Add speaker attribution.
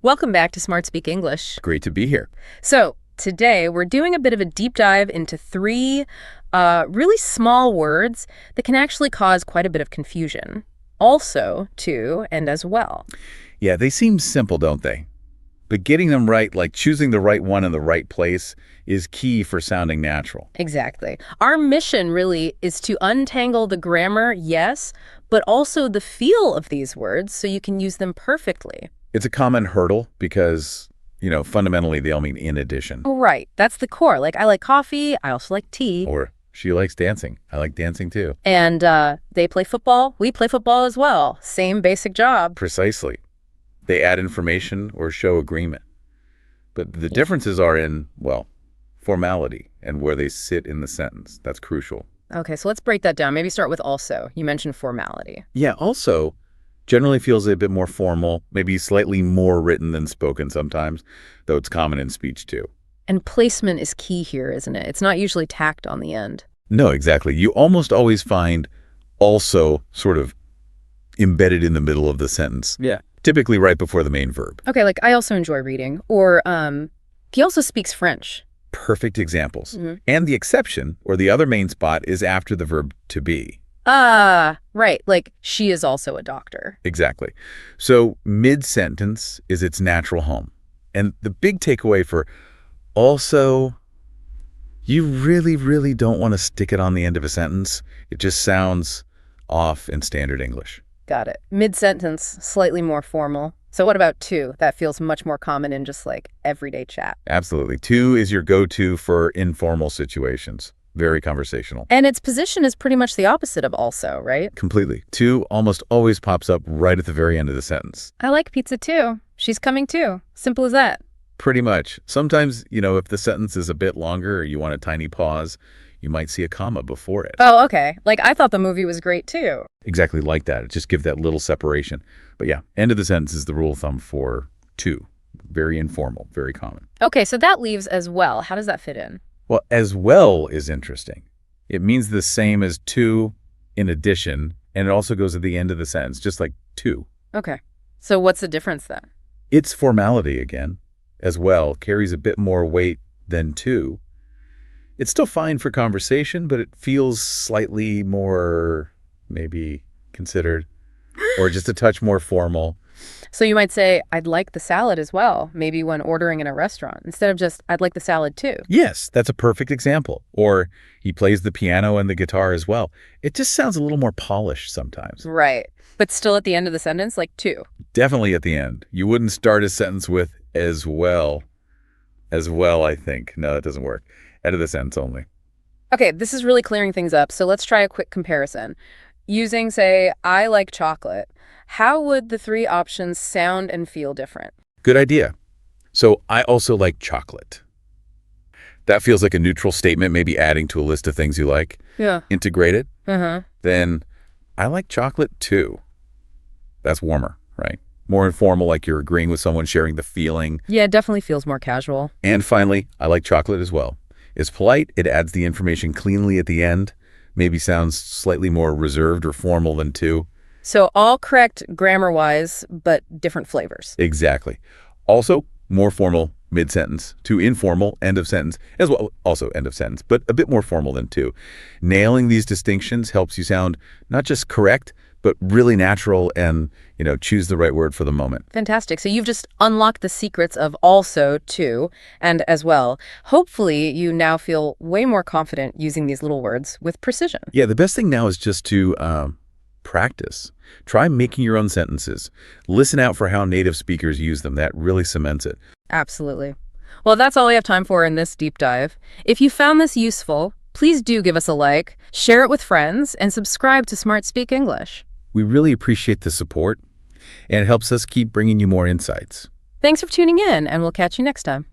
Speaker 1: Welcome back to Smart Speak English.
Speaker 2: Great to be here.
Speaker 1: So today we're doing a bit of a deep dive into three really small words that can actually cause quite a bit of confusion. Also, to, and as well.
Speaker 2: Yeah, they seem simple, don't they? But getting them right, like choosing the right one in the right place, is key for sounding natural.
Speaker 1: Exactly. Our mission really is to untangle the grammar, yes, but also the feel of these words so you can use them perfectly.
Speaker 2: It's a common hurdle because, fundamentally they all mean in addition.
Speaker 1: Oh, right. That's the core. Like, I like coffee. I also like tea.
Speaker 2: Or she likes dancing. I like dancing too.
Speaker 1: And they play football. We play football as well. Same basic job.
Speaker 2: Precisely. They add information or show agreement. But the differences are in, formality and where they sit in the sentence. That's crucial.
Speaker 1: Okay, so let's break that down. Maybe start with also. You mentioned formality.
Speaker 2: Yeah, also generally feels a bit more formal, maybe slightly more written than spoken sometimes, though it's common in speech too.
Speaker 1: And placement is key here, isn't it? It's not usually tacked on the end.
Speaker 2: No, exactly. You almost always find also sort of embedded in the middle of the sentence.
Speaker 1: Yeah.
Speaker 2: Typically right before the main verb.
Speaker 1: Okay, like I also enjoy reading. Or he also speaks French.
Speaker 2: Perfect examples.
Speaker 1: Mm-hmm.
Speaker 2: And the exception, or the other main spot, is after the verb to be.
Speaker 1: Right. Like, she is also a doctor.
Speaker 2: Exactly. So mid-sentence is its natural home. And the big takeaway for also, you really, really don't want to stick it on the end of a sentence. It just sounds off in standard English.
Speaker 1: Got it. Mid-sentence, slightly more formal. So what about to? That feels much more common in just like everyday chat.
Speaker 2: Absolutely. To is your go-to for informal situations. Very conversational.
Speaker 1: And its position is pretty much the opposite of also, right?
Speaker 2: Completely. To almost always pops up right at the very end of the sentence.
Speaker 1: I like pizza too. She's coming too. Simple as that.
Speaker 2: Pretty much. Sometimes, if the sentence is a bit longer or you want a tiny pause, you might see a comma before it.
Speaker 1: Oh, okay. Like, I thought the movie was great too.
Speaker 2: Exactly like that. Just give that little separation. But yeah, end of the sentence is the rule of thumb for to. Very informal, very common.
Speaker 1: Okay, so that leaves as well. How does that fit in?
Speaker 2: Well, as well is interesting. It means the same as to in addition, and it also goes at the end of the sentence, just like to.
Speaker 1: Okay. So what's the difference then?
Speaker 2: It's formality again. As well carries a bit more weight than to. It's still fine for conversation, but it feels slightly more maybe considered or just a touch more formal.
Speaker 1: So you might say, I'd like the salad as well, maybe when ordering in a restaurant, instead of just, I'd like the salad too.
Speaker 2: Yes, that's a perfect example. Or he plays the piano and the guitar as well. It just sounds a little more polished sometimes.
Speaker 1: Right. But still at the end of the sentence, like to.
Speaker 2: Definitely at the end. You wouldn't start a sentence with as well. As well, I think. No, that doesn't work. End of the sentence only.
Speaker 1: Okay, this is really clearing things up. So let's try a quick comparison. Using, say, I like chocolate. How would the three options sound and feel different?
Speaker 2: Good idea. So I also like chocolate. That feels like a neutral statement, maybe adding to a list of things you like.
Speaker 1: Yeah.
Speaker 2: Integrate it.
Speaker 1: Uh-huh.
Speaker 2: Then I like chocolate too. That's warmer, right? More informal, like you're agreeing with someone, sharing the feeling.
Speaker 1: Yeah, it definitely feels more casual.
Speaker 2: And finally, I like chocolate as well. It's polite. It adds the information cleanly at the end. Maybe sounds slightly more reserved or formal than to.
Speaker 1: So all correct grammar-wise, but different flavors.
Speaker 2: Exactly. Also, more formal mid-sentence, to informal end of sentence, as well, also end of sentence, but a bit more formal than to. Nailing these distinctions helps you sound not just correct, but really natural and, choose the right word for the moment.
Speaker 1: Fantastic. So you've just unlocked the secrets of also, to, and as well. Hopefully you now feel way more confident using these little words with precision.
Speaker 2: Yeah, the best thing now is just to practice. Try making your own sentences. Listen out for how native speakers use them. That really cements it.
Speaker 1: Absolutely. Well, that's all we have time for in this deep dive. If you found this useful, please do give us a like, share it with friends, and subscribe to Smart Speak English.
Speaker 2: We really appreciate the support, and it helps us keep bringing you more insights.
Speaker 1: Thanks for tuning in, and we'll catch you next time.